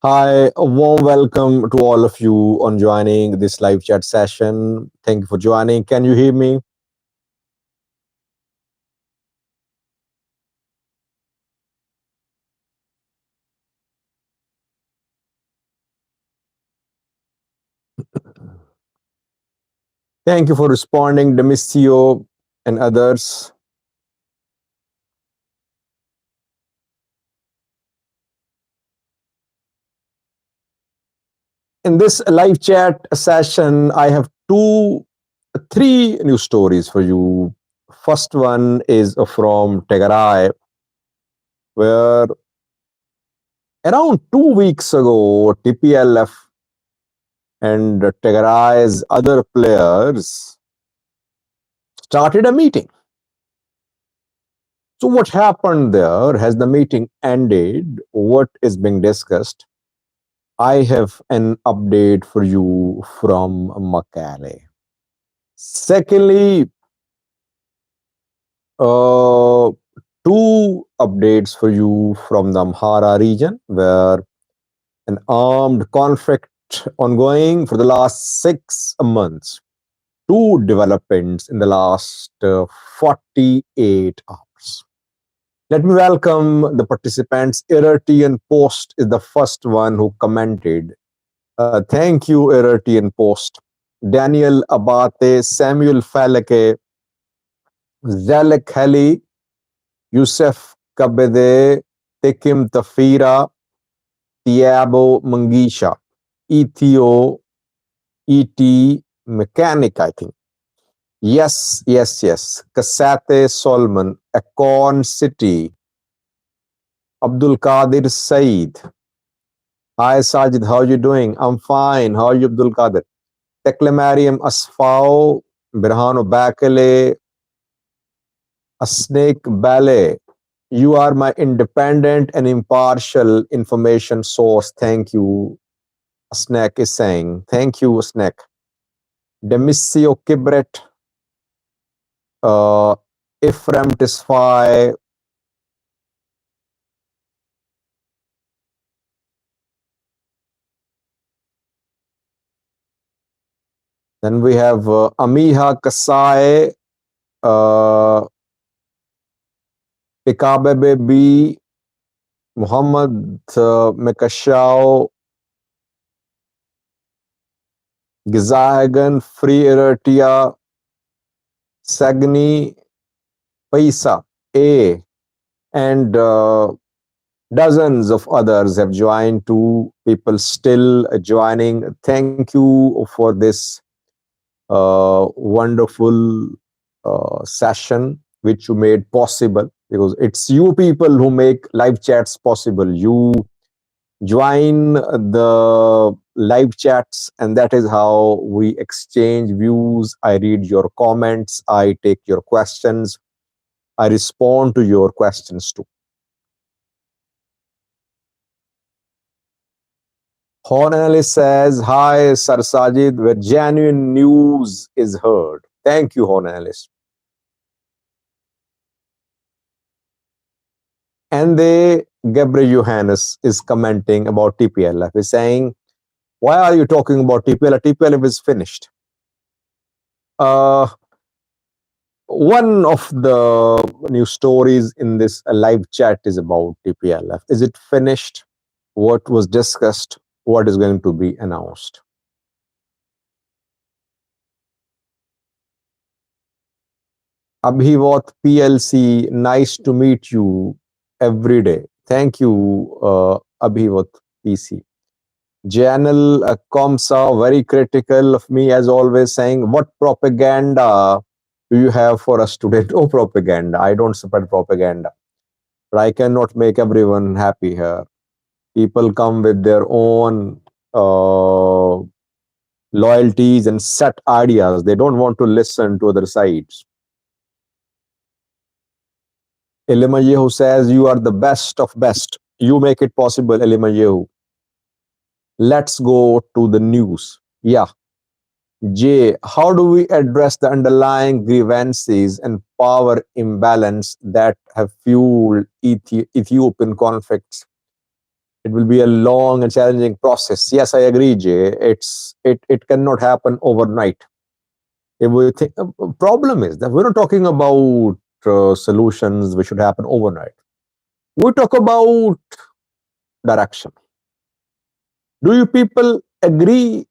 Hi, a warm welcome to all of you on joining this live chat session. Thank you for joining. Can you hear me? Thank you for responding, Demisio and others. In this live chat session, I have three news stories for you. First one is from Tigray, where around 2 weeks ago, TPLF and Tigray's other players started a meeting. So, what happened there? Has the meeting ended? What is being discussed? I have an update for you from Makale. Secondly, uh, two updates for you from the Amhara region, where an armed conflict ongoing for the last 6 months. Two developments in the last 48 hours. Let me welcome the participants. Irritian Post is the first one who commented. Thank you, Irritian Post. Daniel Abate, Samuel Falake, Zalek Heli, Yusuf Kabede, Tekim Tafira, Tiabo Mangisha, Ethio, E.T. Mechanic, I think. Yes. Kasate Solomon, Akon City, Abdul Qadir Said. Hi Sajid, how are you doing? I'm fine. How are you, Abdul Qadir? Teklemariam Asfao, Birhano Bakale, a snake ballet. You are my independent and impartial information source. Thank you. Snack is saying. Thank you, Snack. Demisio Kibret, uh, Ephraim Tisfai. Then we have Amiha Kasai, uh, Pikabebe B, Muhammad Mekashao, Gizahagan, Free Eratia, Sagni, Paisa, A, and dozens of others have joined. Two people still joining. Thank you for this wonderful session which you made possible, because it's you people who make live chats possible. You join the live chats, and that is how we exchange views. I read your comments, I take your questions, I respond to your questions too. Horn Analyst says, hi, Sir Sajid, where genuine news is heard. Thank you, Horn Analyst. And Gabriel Johannes is commenting about TPLF. He's saying, why are you talking about TPLF? TPLF is finished. One of the news stories in this live chat is about TPLF. Is it finished? What was discussed? What is going to be announced? Abhivat PLC, nice to meet you every day. Thank you, Abhivat PC. Janel Komsa, very critical of me as always, saying, what propaganda do you have for us today? No propaganda. I don't spread propaganda. But I cannot make everyone happy here. People come with their own loyalties and set ideas. They don't want to listen to other sides. Elimayehu says, you are the best of best. You make it possible, Elimayehu. Let's go to the news. Yeah. J, how do we address the underlying grievances and power imbalance that have fueled Ethiopian conflicts? It will be a long and challenging process. Yes, I agree, Jay. It cannot happen overnight. If we think, problem is that we're not talking about solutions which should happen overnight. We talk about direction. Do you people agree,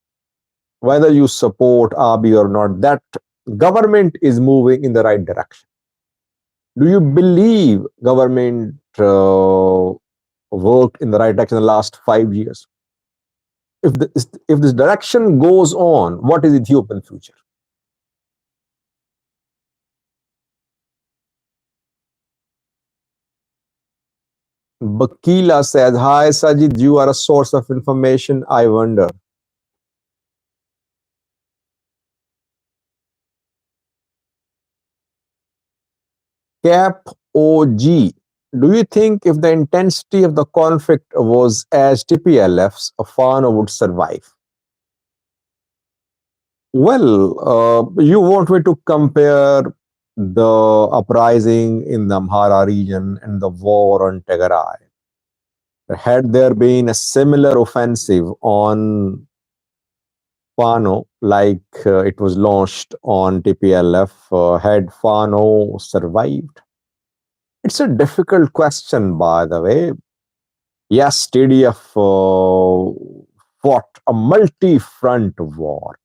whether you support Abiy or not, that government is moving in the right direction? Do you believe government worked in the right direction in the last 5 years? If this direction goes on, what is Ethiopian future? Bakila says, "Hi Sajid, you are a source of information. I wonder." Cap OG, do you think if the intensity of the conflict was as TPLF's, Fano would survive? Well, you want me to compare the uprising in the Amhara region and the war on Tigray? Had there been a similar offensive on Fano, like it was launched on TPLF, had Fano survived? It's a difficult question, by the way. Yes, TDF fought a multi front war.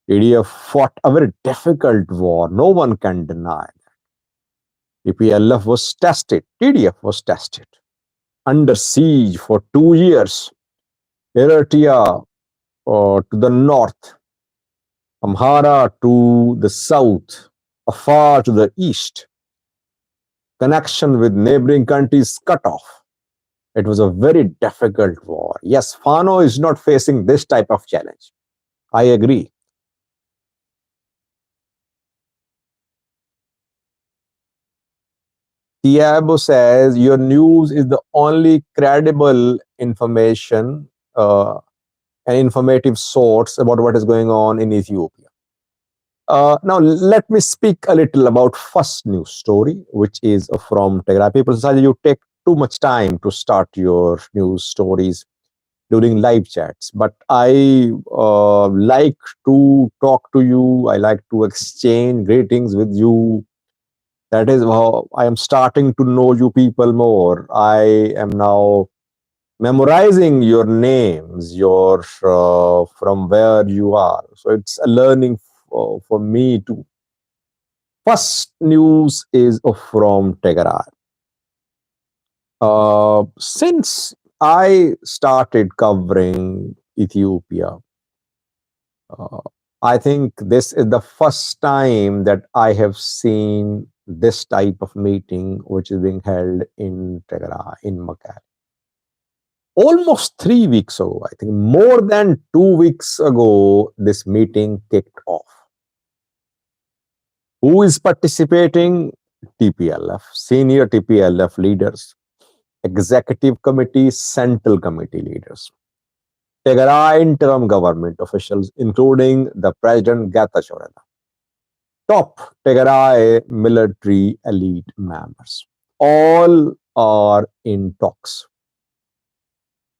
TDF fought a very difficult war. No one can deny that. TPLF was tested. TDF was tested. Under siege for 2 years. Eritrea to the north, Amhara to the south, Afar to the east. Connection with neighboring countries cut off. It was a very difficult war. Yes, Fano is not facing this type of challenge. I agree. Tiago says your news is the only credible information and informative source about what is going on in Ethiopia. Now, let me speak a little about first news story, which is from Tigray. People say you take too much time to start your news stories during live chats, but I like to talk to you. I like to exchange greetings with you. That is how I am starting to know you people more. I am now memorizing your names, your from where you are. So it's a learning for me too. First news is from Tigray. Since I started covering Ethiopia, uh, I think this is the first time that I have seen this type of meeting which is being held in Tigray, in Makal. Almost 3 weeks ago, I think more than 2 weeks ago, this meeting kicked off. Who is participating? TPLF, senior TPLF leaders, executive committee, central committee leaders, Tigray interim government officials, including the president Getachew, top Tigray military elite members. All are in talks.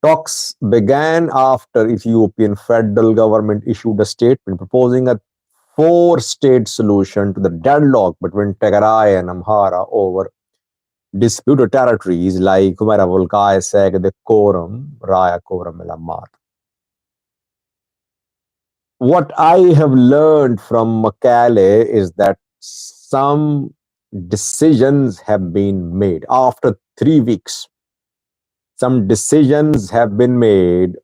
Talks began after Ethiopian federal government issued a statement proposing a four-state solution to the deadlock between Tigray and Amhara over disputed territories like Humera Volkai, Seg, the Koram, Raya Koram, Elamat. What I have learned from Makale is that some decisions have been made after 3 weeks. Some decisions have been made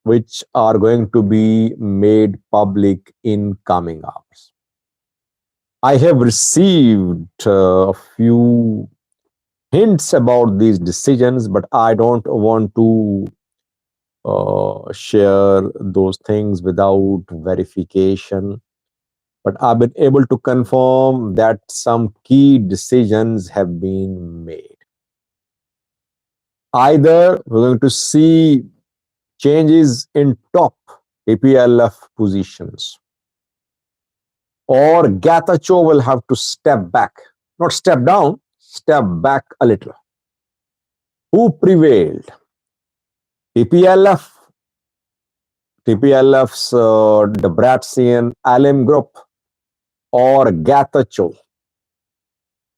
which are going to be made public in coming hours. I have received a few hints about these decisions, but I don't want to share those things without verification. But I've been able to confirm that some key decisions have been made. Either we're going to see changes in top TPLF positions, or Getachew will have to step back, not step down, step back a little. Who prevailed? TPLF, TPLF's Debrecen Alim Group or Gatacho.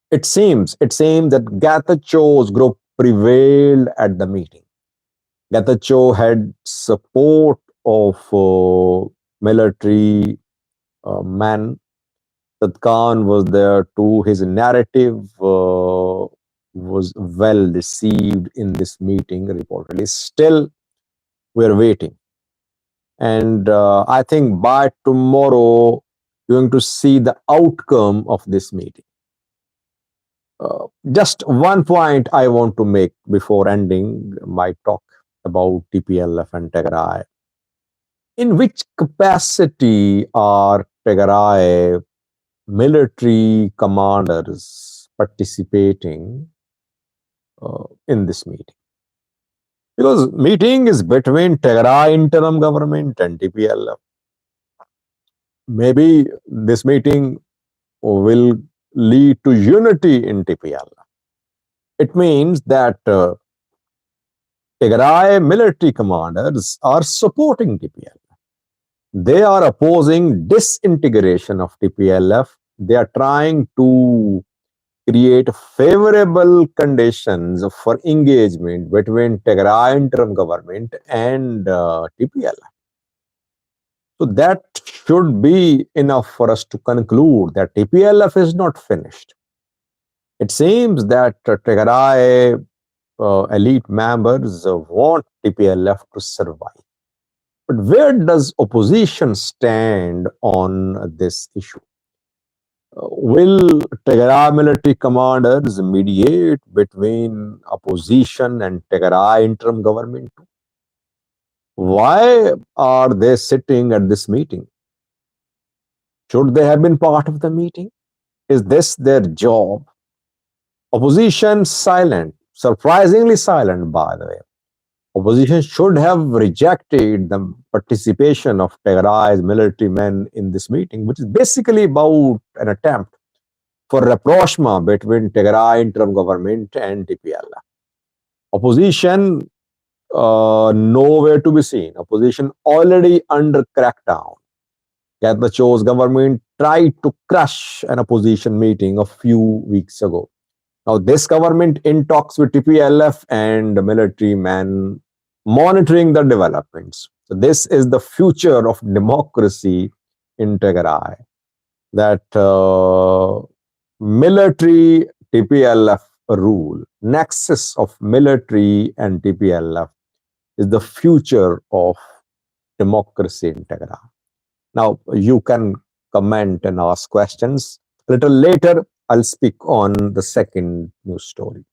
It seems that Gatacho's group prevailed at the meeting. Gatacho had support of military men. That Khan was there too. His narrative was well received in this meeting, reportedly. Still, we're waiting. And I think by tomorrow, you're going to see the outcome of this meeting. Just one point I want to make before ending my talk about TPLF and Tigray. In which capacity are Tigray military commanders participating in this meeting? Because meeting is between Tigray interim government and TPLF. Maybe this meeting will lead to unity in TPLF. It means that Tigray military commanders are supporting TPLF. They are opposing disintegration of TPLF. They are trying to create favorable conditions for engagement between Tigray interim government and TPLF. So that should be enough for us to conclude that TPLF is not finished. It seems that Tigray elite members want TPLF to survive. But where does opposition stand on this issue? Will Tigray military commanders mediate between opposition and Tigray interim government? Why are they sitting at this meeting? Should they have been part of the meeting? Is this their job? Opposition silent, surprisingly silent, by the way. Opposition should have rejected the participation of Tigray's military men in this meeting, which is basically about an attempt for rapprochement between Tigray interim government and TPLF. Opposition nowhere to be seen. Opposition already under crackdown. Gorbachev's government tried to crush an opposition meeting a few weeks ago. Now, this government in talks with TPLF and the military men monitoring the developments. So this is the future of democracy in Tigray. That military TPLF rule, nexus of military and TPLF is the future of democracy in Tigray. Now, you can comment and ask questions. A little later, I'll speak on the second news story.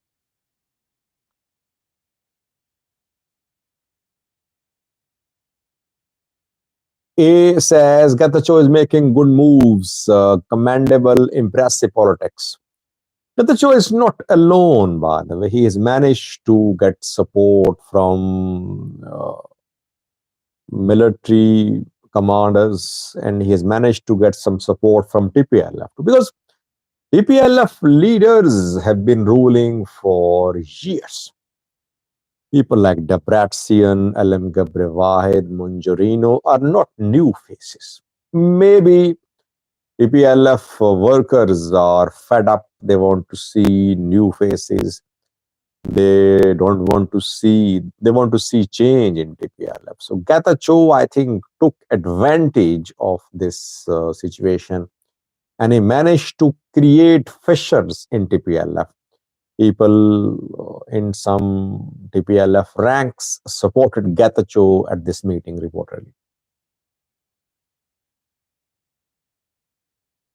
A says Getachew is making good moves, commendable, impressive politics. Getachew is not alone, by the way. He has managed to get support from military commanders, and he has managed to get some support from TPLF because TPLF leaders have been ruling for years. People like Debrecen, Alam Gabre Wahid, Munjorino are not new faces. Maybe TPLF workers are fed up. They want to see new faces. They want to see change in TPLF. So Getachew, I think, took advantage of this situation, and he managed to create fissures in TPLF. People in some TPLF ranks supported Getachew at this meeting, reportedly.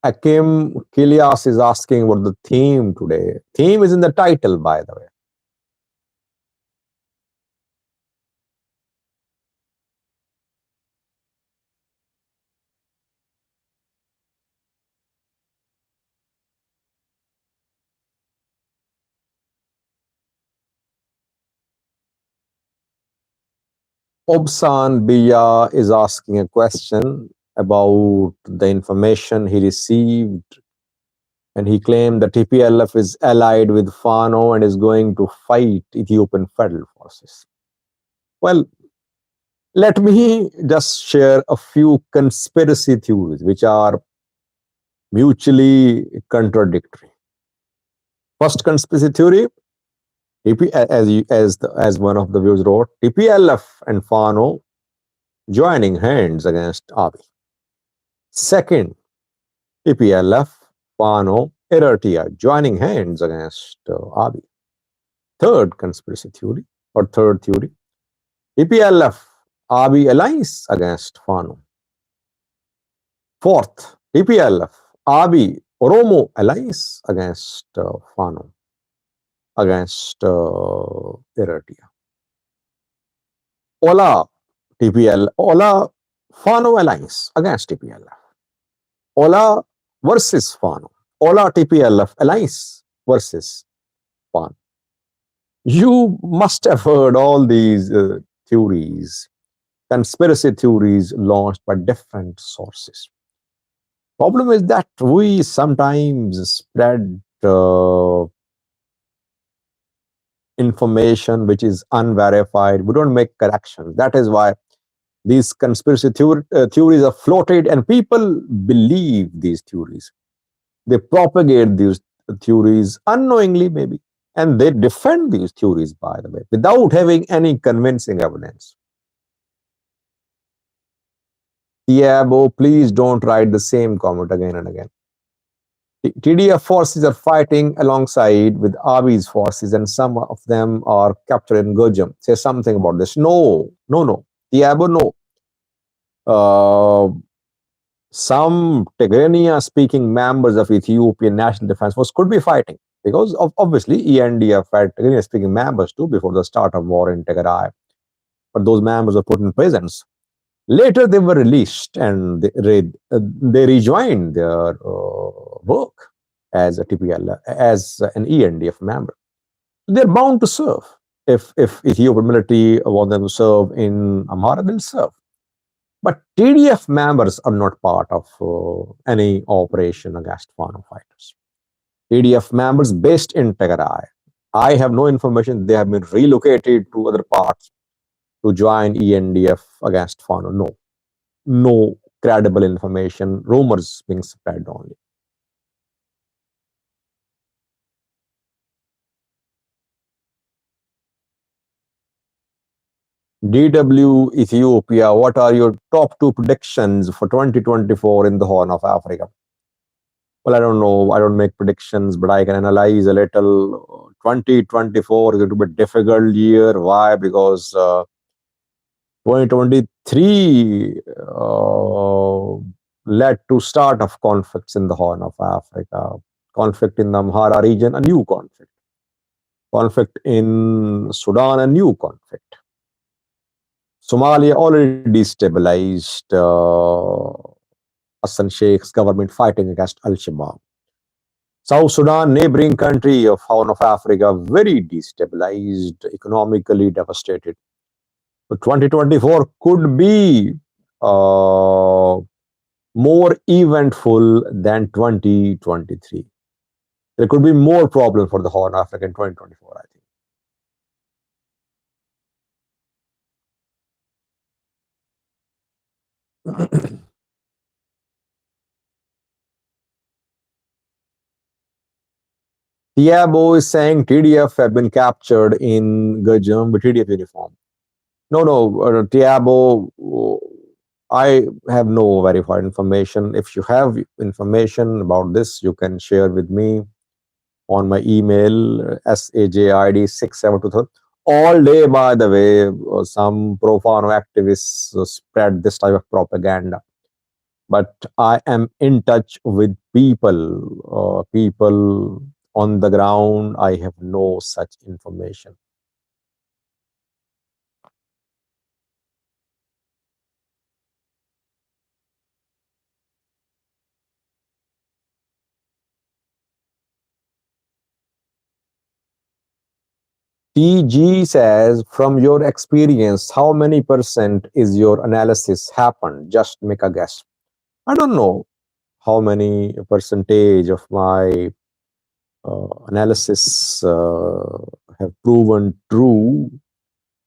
Akim Kilias is asking what the theme today. Theme is in the title, by the way. Obsan Biya is asking a question about the information he received, and he claimed that TPLF is allied with Fano and is going to fight Ethiopian federal forces. Well, let me just share a few conspiracy theories which are mutually contradictory. First conspiracy theory, as one of the views wrote, TPLF and Fano joining hands against Abiy. Second, TPLF, Fano, Eritrea joining hands against Abiy. Third conspiracy theory, or third theory, TPLF, Abiy alliance against Fano. Fourth, TPLF, Abiy, Oromo alliance against Fano, against Eritrea. Ola, Ola, Fano alliance against TPLF. Ola versus Fano. Ola TPLF alliance versus Fano. You must have heard all these theories, conspiracy theories launched by different sources. Problem is that we sometimes spread information which is unverified. We don't make corrections. That is why these conspiracy theories are floated and people believe these theories. They propagate these theories unknowingly, maybe, and they defend these theories, by the way, without having any convincing evidence. Tiabo, please don't write the same comment again and again. TDF forces are fighting alongside with Abiy's forces, and some of them are captured in Gurjam. Say something about this. No, no, no. Tiabo, no. Some Tigrania-speaking members of Ethiopian National Defense Force could be fighting because of obviously ENDF had Tigrania-speaking members too before the start of war in Tigray. But those members were put in prisons. Later, they were released and they rejoined their work as a TPL, as an ENDF member. They're bound to serve. If Ethiopian military want them to serve in Amhara, they'll serve. But TDF members are not part of any operation against Fano fighters. TDF members based in Tigray. I have no information they have been relocated to other parts to join ENDF against Fano. No. No credible information. Rumors being spread only. DW Ethiopia, what are your top two predictions for 2024 in the Horn of Africa? Well, I don't know. I don't make predictions, but I can analyze a little. 2024 is going to be a difficult year. Why? Because 2023 led to start of conflicts in the Horn of Africa. Conflict in the Amhara region, a new conflict. Conflict in Sudan, a new conflict. Somalia already destabilized. Hassan Sheikh's government fighting against Al-Shabaab. South Sudan, neighboring country of Horn of Africa, very destabilized, economically devastated. But 2024 could be more eventful than 2023. There could be more problems for the Horn of Africa in 2024, I think. Tiabo is saying TDF have been captured in Gurjam with TDF uniform. No, Tiabo, I have no verified information. If you have information about this, you can share with me on my email, sajid6723. All day, by the way, some pro-Fano activists spread this type of propaganda. But I am in touch with people on the ground. I have no such information. TG says, from your experience, how many percent is your analysis happened? Just make a guess. I don't know how many percentage of my analysis have proven true.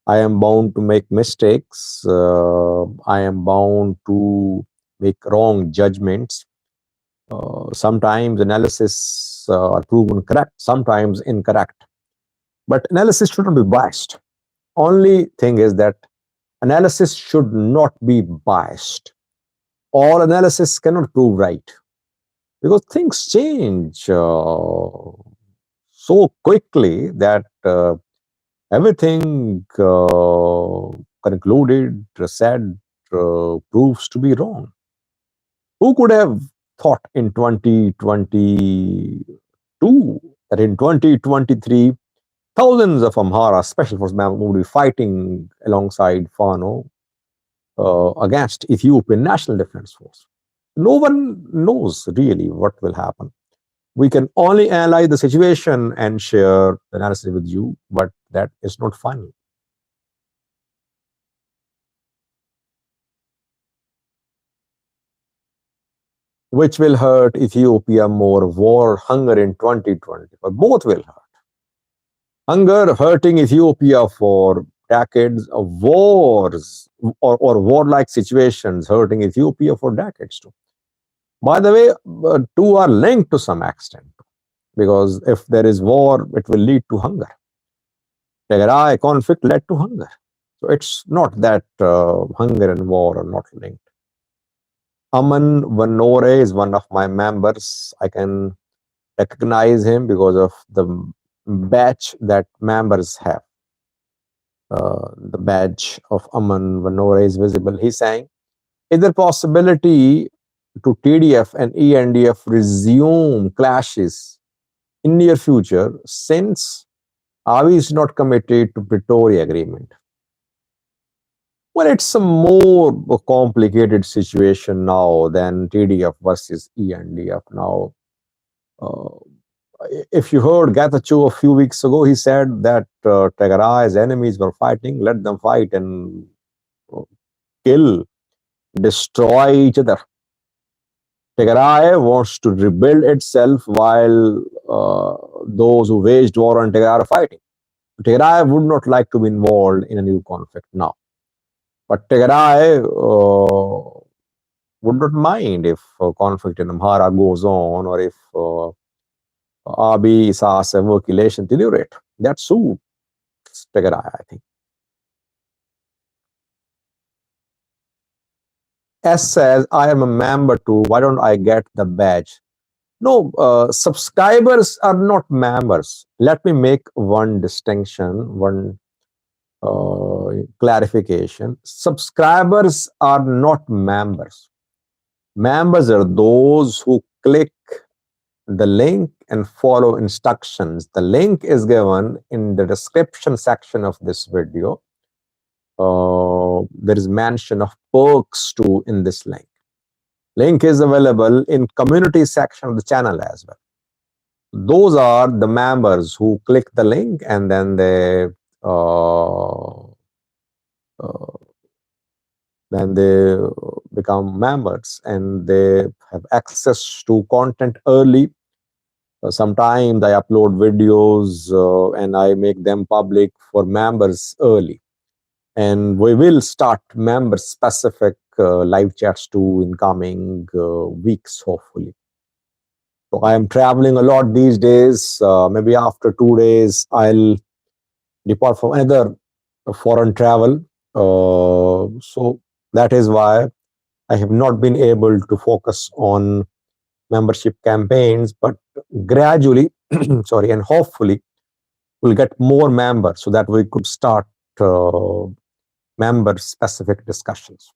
I am bound to make mistakes. I am bound to make wrong judgments. Sometimes analysis are proven correct, sometimes incorrect. But analysis shouldn't be biased. Only thing is that analysis should not be biased. All analysis cannot prove right because things change so quickly that everything concluded, said, proves to be wrong. Who could have thought in 2022 that in 2023 thousands of Amhara special forces members would be fighting alongside Fano against Ethiopian National Defense Force? No one knows really what will happen. We can only analyze the situation and share the analysis with you, but that is not final. Which will hurt Ethiopia more, war, hunger in 2020? Both will hurt. Hunger hurting Ethiopia for decades, of wars or warlike situations hurting Ethiopia for decades too. By the way, two are linked to some extent because if there is war, it will lead to hunger. Tigray conflict led to hunger. So it's not that hunger and war are not linked. Aman Vanore is one of my members. I can recognize him because of the badge that members have. The badge of Aman Vanore is visible. He's saying, is there possibility to TDF and ENDF resume clashes in near future since Abiy is not committed to Pretoria Agreement? Well, it's a more complicated situation now than TDF versus ENDF now. Uh, if you heard Getachew a few weeks ago, he said that Tigray's enemies were fighting, let them fight and kill, destroy each other. Tigray wants to rebuild itself while those who waged war on Tigray are fighting. Tigray would not like to be involved in a new conflict now. But Tigray would not mind if conflict in Amhara goes on or if Abiy says a work relation deteriorate. That suits Tigray, I think. S says, I am a member too. Why don't I get the badge? No, subscribers are not members. Let me make one distinction, one clarification. Subscribers are not members. Members are those who click the link and follow instructions. The link is given in the description section of this video. There is mention of perks too in this link. Link is available in community section of the channel as well. Those are the members who click the link and then they become members and they have access to content early. Sometimes I upload videos and I make them public for members early. And we will start member specific live chats too in coming weeks, hopefully. So I am traveling a lot these days. Maybe after 2 days, I'll depart for another foreign travel. So that is why I have not been able to focus on membership campaigns, but gradually, sorry, and hopefully we'll get more members so that we could start member specific discussions.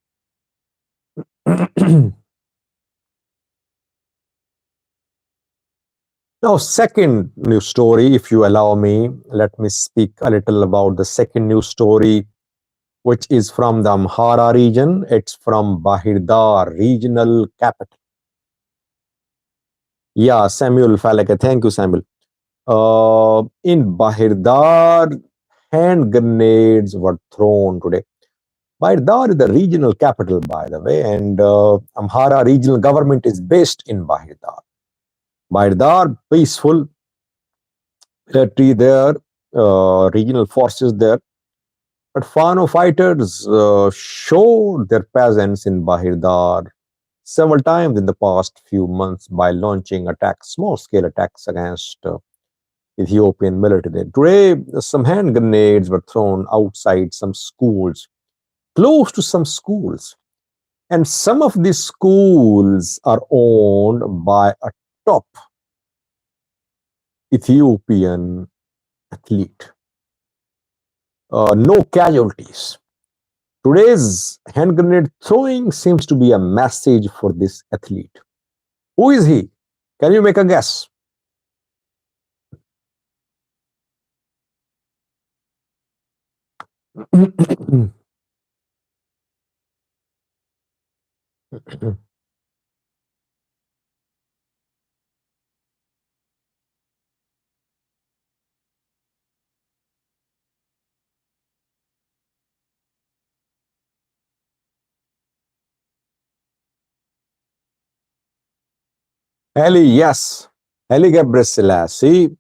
Now, second news story, if you allow me, let me speak a little about the second news story, which is from the Amhara region. It's from Bahir Dar, regional capital. Yeah, Samuel Falake. Thank you, Samuel. In Bahir Dar, hand grenades were thrown today. Bahir Dar is the regional capital, by the way, and Amhara regional government is based in Bahir Dar. Bahir Dar, peaceful military there, regional forces there. But Fano fighters showed their presence in Bahir Dar several times in the past few months by launching attacks, small scale attacks against Ethiopian military. Today, some hand grenades were thrown outside some schools, close to some schools. And some of these schools are owned by a top Ethiopian athlete. No casualties. Today's hand grenade throwing seems to be a message for this athlete. Who is he? Can you make a guess? Haile, yes. Haile Gebrselassie,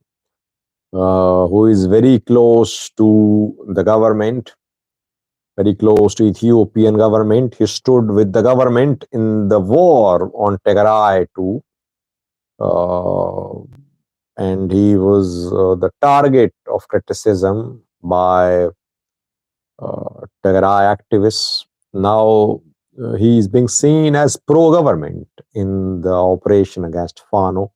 who is very close to the government, very close to Ethiopian government. He stood with the government in the war on Tigray too. And he was the target of criticism by Tigray activists. Now he is being seen as pro-government in the operation against Fano.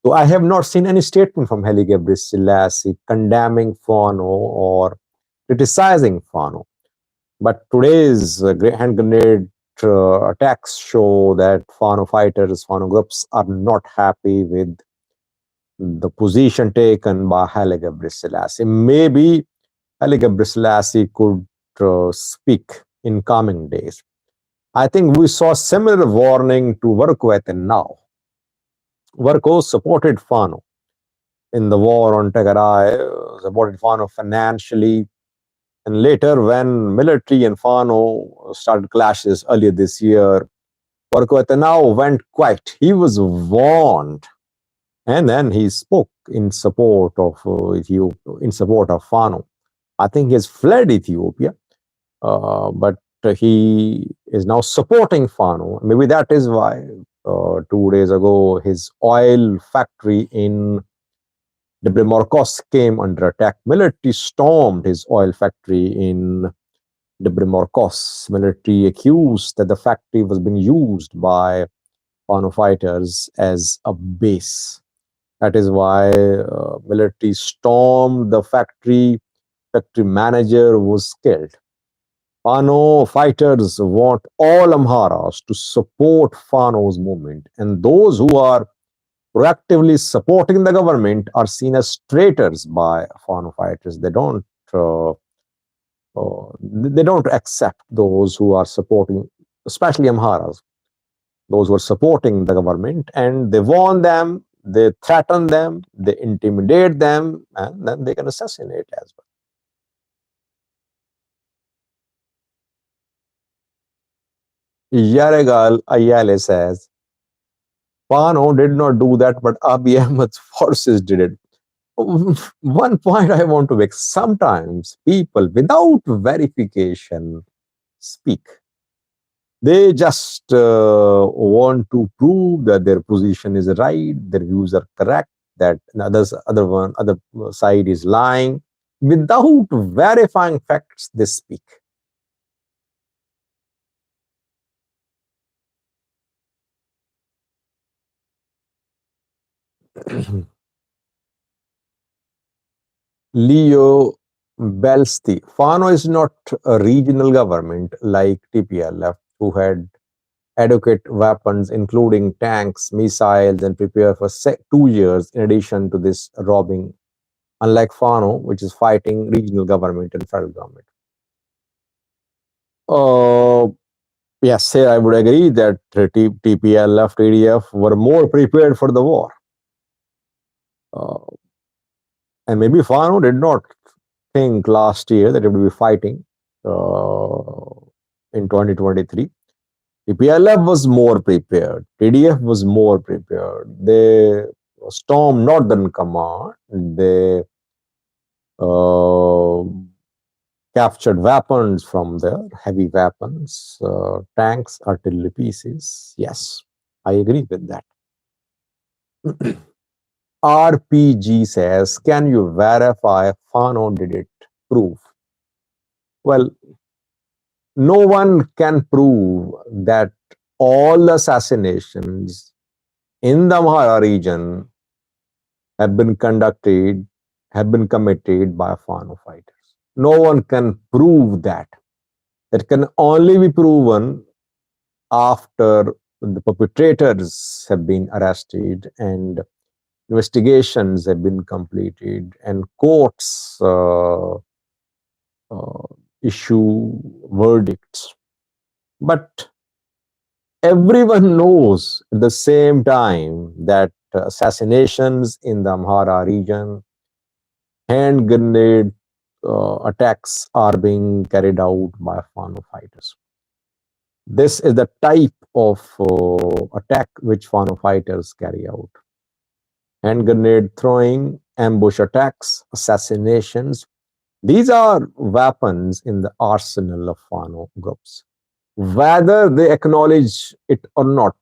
So I have not seen any statement from Haile Gebrselassie condemning Fano or criticizing Fano. But today's hand grenade attacks show that Fano fighters, Fano groups are not happy with the position taken by Haile Gebrselassie. Maybe Haile Gebrselassie could speak in coming days. I think we saw similar warning to Verkoeten now. Verko supported Fano in the war on Tigray, supported Fano financially. And later, when military and Fano started clashes earlier this year, Verkoeten now went quiet. He was warned. And then he spoke in support of Ethiopia, in support of Fano. I think he has fled Ethiopia, but he is now supporting Fano. Maybe that is why 2 days ago his oil factory in Debre came under attack. Military stormed his oil factory in Debre. Military accused that the factory was being used by Fano fighters as a base. That is why military stormed the factory. Factory manager was killed. Fano fighters want all Amharas to support Fano's movement, and those who are proactively supporting the government are seen as traitors by Fano fighters. They don't accept those who are supporting, especially Amharas, those who are supporting the government, and they warn them, they threaten them, they intimidate them, and then they can assassinate as well. Yaregal Ayale says, Fano did not do that, but Abiy Ahmed's forces did it. One point I want to make, sometimes people without verification speak. They just want to prove that their position is right, their views are correct, that other side is lying. Without verifying facts, they speak. Leo Belsti. Fano is not a regional government like TPLF, who had adequate weapons, including tanks, missiles, and prepare for 2 years in addition to this robbing, unlike Fano, which is fighting regional government and federal government. Yes, here I would agree that TPLF, TDF were more prepared for the war. And maybe Fano did not think last year that it would be fighting in 2023. TPLF was more prepared. TDF was more prepared. They stormed Northern Command. They captured weapons from there, heavy weapons, tanks, artillery pieces. Yes, I agree with that. RPG says, can you verify Fano did it? Proof. Well, no one can prove that all assassinations in the Amhara region have been conducted, have been committed by Fano fighters. No one can prove that. That can only be proven after the perpetrators have been arrested and investigations have been completed and courts uh, issue verdicts. But everyone knows at the same time that assassinations in the Amhara region, hand grenade attacks are being carried out by Fano fighters. This is the type of attack which Fano fighters carry out. Hand grenade throwing, ambush attacks, assassinations. These are weapons in the arsenal of Fano groups. Whether they acknowledge it or not,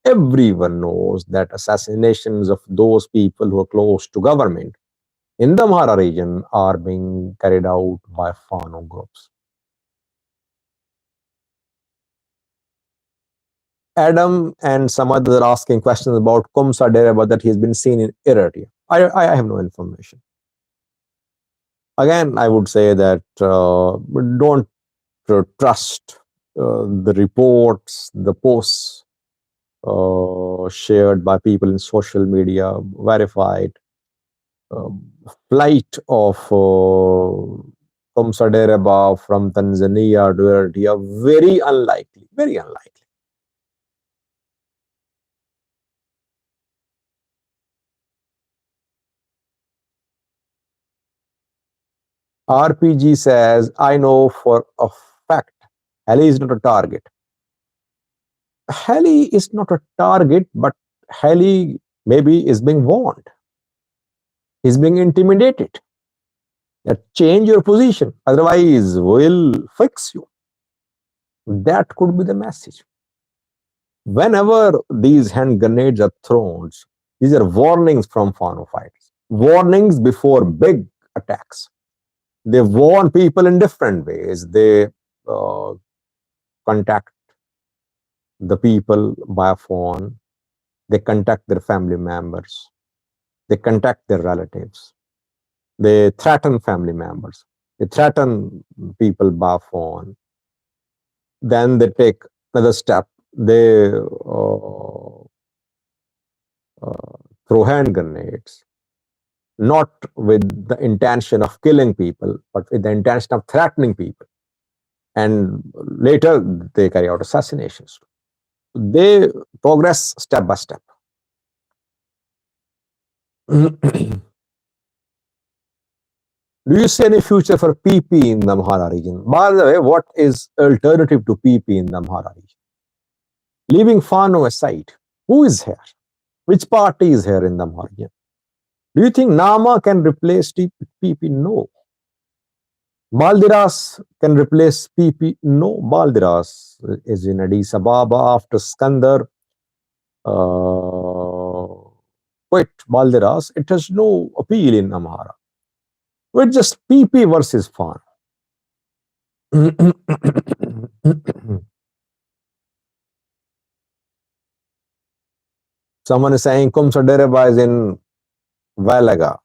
everyone knows that assassinations of those people who are close to government in the Amhara region are being carried out by Fano groups. Adam and some others are asking questions about Kumsa Dereba that he's been seen in Irati. I have no information. Again, I would say that don't trust the reports, the posts shared by people in social media, verified. Flight of Kumsa Dereba from Tanzania to Irati are very unlikely, very unlikely. RPG says, I know for a fact Heli is not a target. Heli is not a target, but Heli maybe is being warned. He's being intimidated. That change your position, otherwise we'll fix you. That could be the message. Whenever these hand grenades are thrown, these are warnings from Fano fighters. Warnings before big attacks. They warn people in different ways. They contact the people by phone, they contact their family members, they contact their relatives, they threaten family members, they threaten people by phone. Then they take another step. They throw hand grenades, not with the intention of killing people, but with the intention of threatening people. And later they carry out assassinations. They progress step by step. Do you see any future for PP in the Amhara region? By the way, what is alternative to PP in the Amhara region? Leaving Fano aside, who is here? Which party is here in the Amhara region? Do you think Nama can replace PP? No. Baldiras can replace PP? No. Baldiras is in Addis Ababa after Skandar quit Baldiras. It has no appeal in Amhara. It's just PP versus Fano. Someone is saying Kumsa Dereba is in Valaga.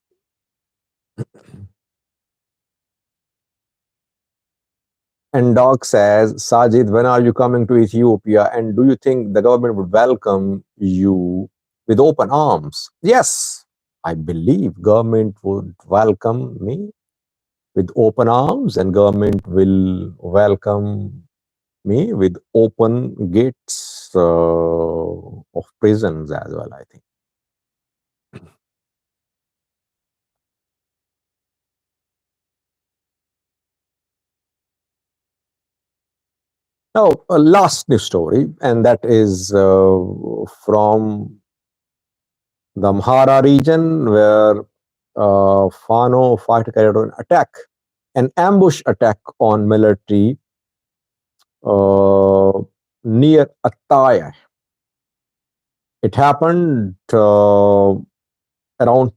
And Doc says, Sajid, when are you coming to Ethiopia? And do you think the government would welcome you with open arms? Yes, I believe government would welcome me with open arms, and government will welcome me with open gates of prisons as well, I think. Now, a last news story, and that is from the Amhara region, where Fano fighter carried out an attack an ambush attack on military uh, near Attaya. It happened around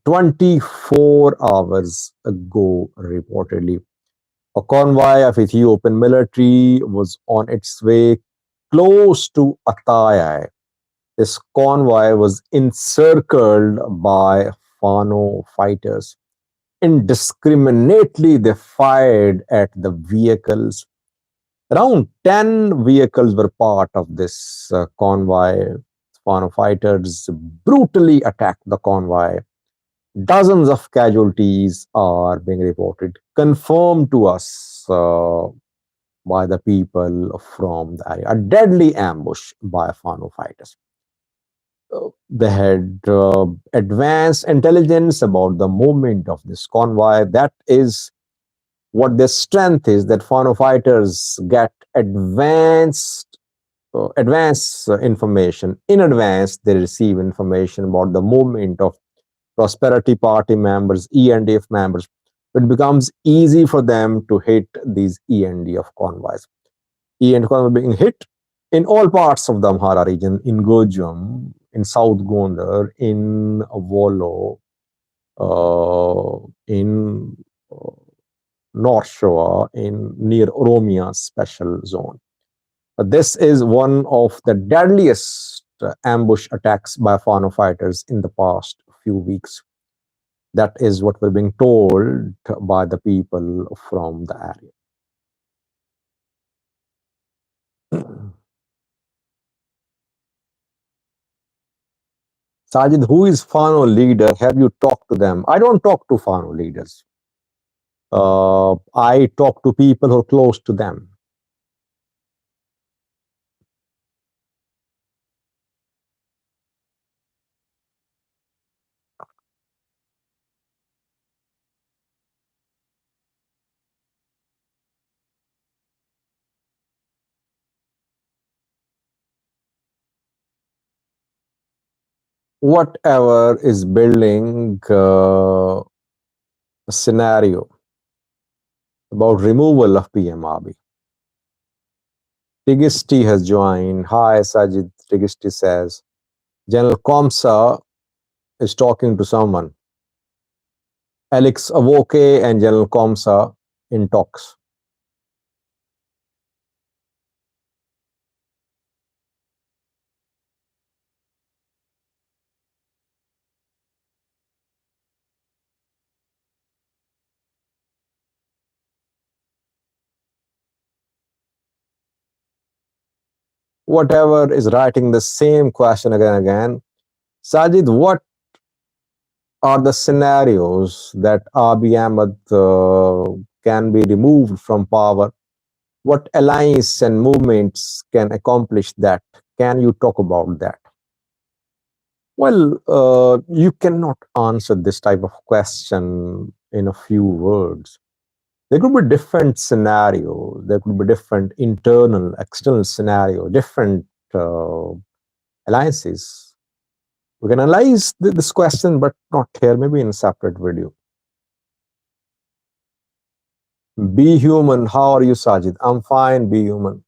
24 hours ago, reportedly. A convoy of Ethiopian military was on its way close to Attaya. This convoy was encircled by Fano fighters. Indiscriminately, they fired at the vehicles. Around 10 vehicles were part of this convoy. Fano fighters brutally attacked the convoy. Dozens of casualties are being reported, confirmed to us by the people from the area. A deadly ambush by Fano fighters. They had advanced intelligence about the movement of this convoy. That is what their strength is, that Fano fighters get advanced information. In advance, they receive information about the movement of Prosperity Party members, ENDF members. It becomes easy for them to hit these ENDF convoys. ENDF convoys being hit in all parts of the Amhara region, in Gojam, in South Gondar, in Volo, in North Shore, in near Oromia special zone. This is one of the deadliest ambush attacks by Fano fighters in the past few weeks. That is what we're being told by the people from the area. Sajid, who is Fano leader? Have you talked to them? I don't talk to Fano leaders. I talk to people who are close to them. Whatever is building a scenario about removal of PMRB. Tigisti has joined. Hi, Sajid. Tigisti says General Komsa is talking to someone. Alex Avoke and General Komsa in talks. Whatever is writing the same question again and again. Sajid, what are the scenarios that Abiy Ahmed can be removed from power? What alliance and movements can accomplish that? Can you talk about that? Well, you cannot answer this type of question in a few words. There could be different scenarios. There could be different internal, external scenario, different alliances. We can analyze this question, but not here, maybe in a separate video. Be human. How are you, Sajid? I'm fine, be human.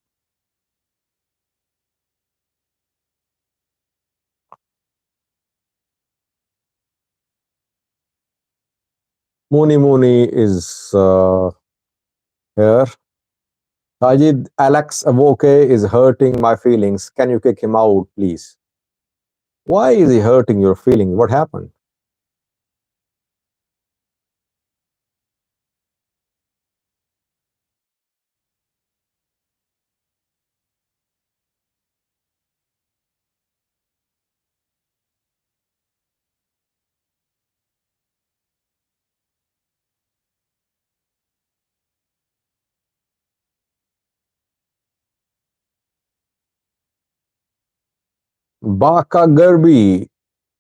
Mooni is here. Sajid, Alex Avoke is hurting my feelings. Can you kick him out, please? Why is he hurting your feelings? What happened? Baka Garbi,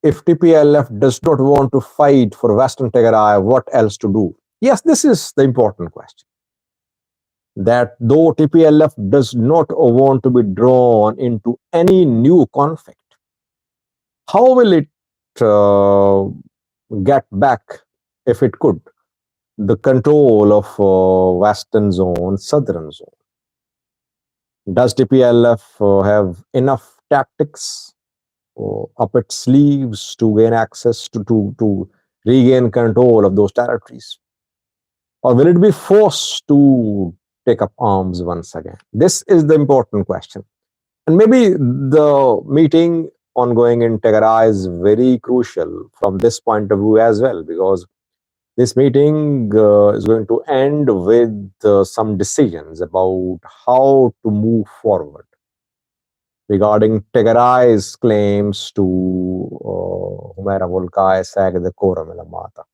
if TPLF does not want to fight for Western Tigray, what else to do? Yes, this is the important question. That though TPLF does not want to be drawn into any new conflict, how will it get back if it could? the control of western zone, southern zone. Does TPLF have enough tactics up its sleeves to gain access to regain control of those territories? Or will it be forced to take up arms once again? This is the important question. And maybe the meeting ongoing in Tigray is very crucial from this point of view as well, because this meeting is going to end with some decisions about how to move forward regarding Tigray's claims to Humera Volcae Sag the Koram Mata.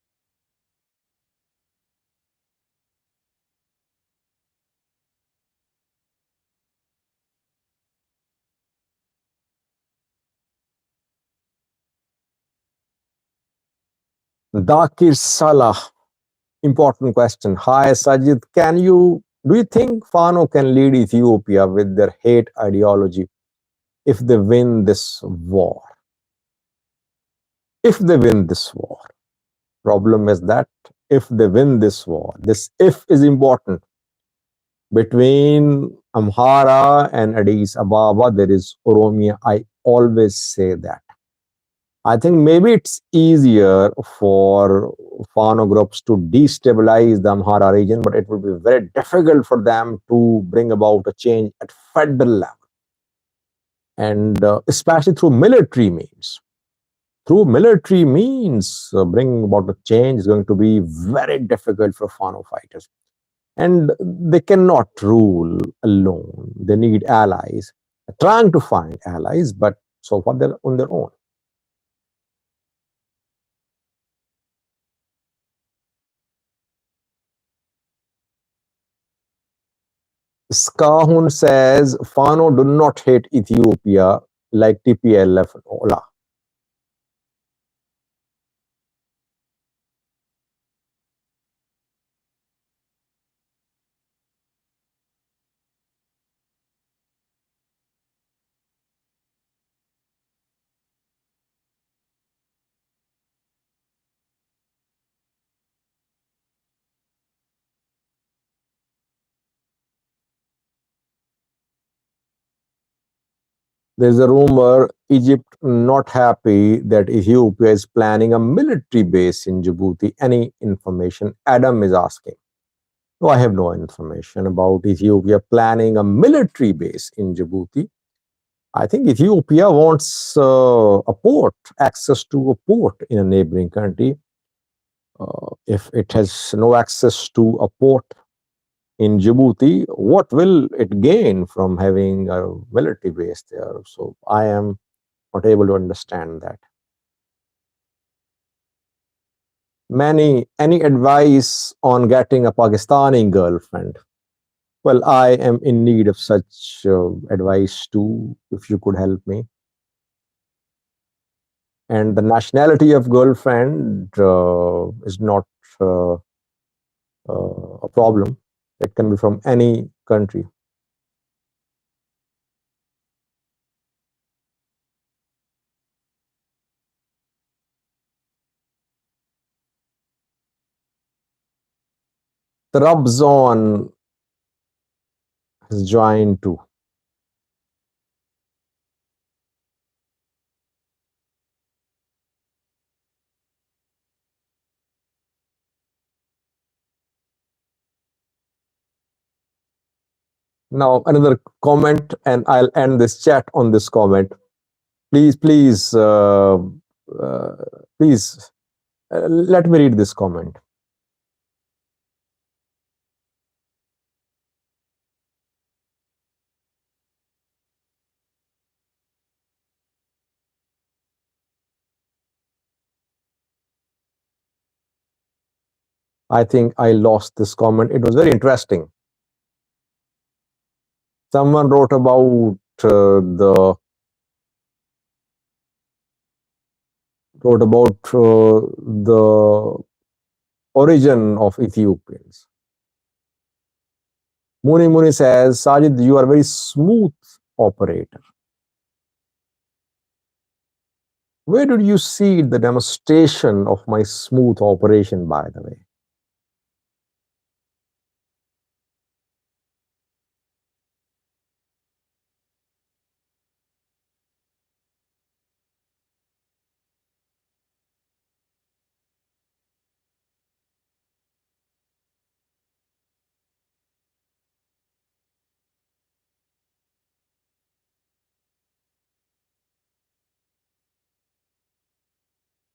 Dakir Salah, important question. Hi Sajid, do you think Fano can lead Ethiopia with their hate ideology if they win this war? If they win this war. Problem is that if they win this war, this if is important. Between Amhara and Addis Ababa, there is Oromia. I always say that. I think maybe it's easier for Fano groups to destabilize the Amhara region, but it will be very difficult for them to bring about a change at federal level, and especially through military means. Through military means, bringing about a change is going to be very difficult for Fano fighters. And they cannot rule alone. They need allies. They're trying to find allies, but so far they're on their own. Skahun says Fano do not hate Ethiopia like TPLF and Ola. There's a rumor Egypt not happy that Ethiopia is planning a military base in Djibouti. Any information? Adam is asking. No, I have no information about Ethiopia planning a military base in Djibouti. I think Ethiopia wants a port, access to a port in a neighboring country. If it has no access to a port in Djibouti, what will it gain from having a military base there? So I am not able to understand that. Any advice on getting a Pakistani girlfriend? Well, I am in need of such advice too, if you could help me. And the nationality of girlfriend is not uh, a problem. It can be from any country. The Rub Zone has joined too. Now, another comment, and I'll end this chat on this comment. Please, please, uh, please, let me read this comment. I think I lost this comment. It was very interesting. Someone wrote about the origin of Ethiopians. Muni Muni says, Sajid, you are a very smooth operator. Where did you see the demonstration of my smooth operation, by the way?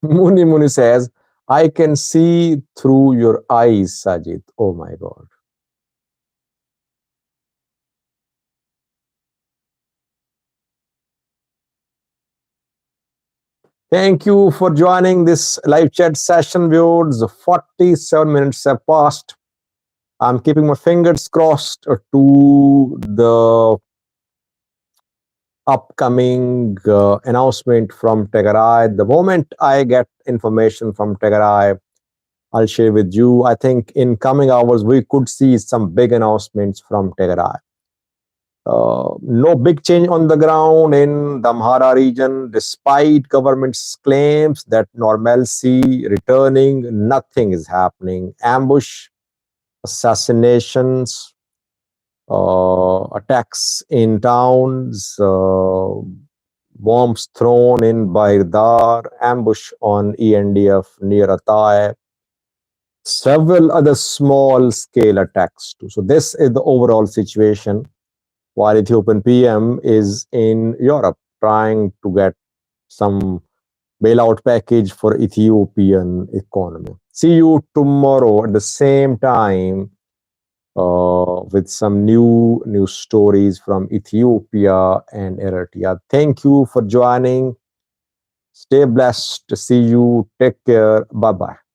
Muni Muni says, I can see through your eyes, Sajid. Oh my God. Thank you for joining this live chat session, viewers. 47 minutes have passed. I'm keeping my fingers crossed to the upcoming announcement from Tigray. The moment I get information from Tigray, I'll share with you. I think in coming hours, we could see some big announcements from Tigray. No big change on the ground in the Amhara region, despite government's claims that normalcy returning, nothing is happening. Ambush, assassinations, attacks in towns, bombs thrown in Bahir Dar, ambush on ENDF near Atai, several other small scale attacks too. So this is the overall situation while Ethiopian PM is in Europe trying to get some bailout package for Ethiopian economy. See you tomorrow at the same time with some new news stories from Ethiopia and Eritrea. Thank you for joining. Stay blessed. See you. Take care. Bye bye.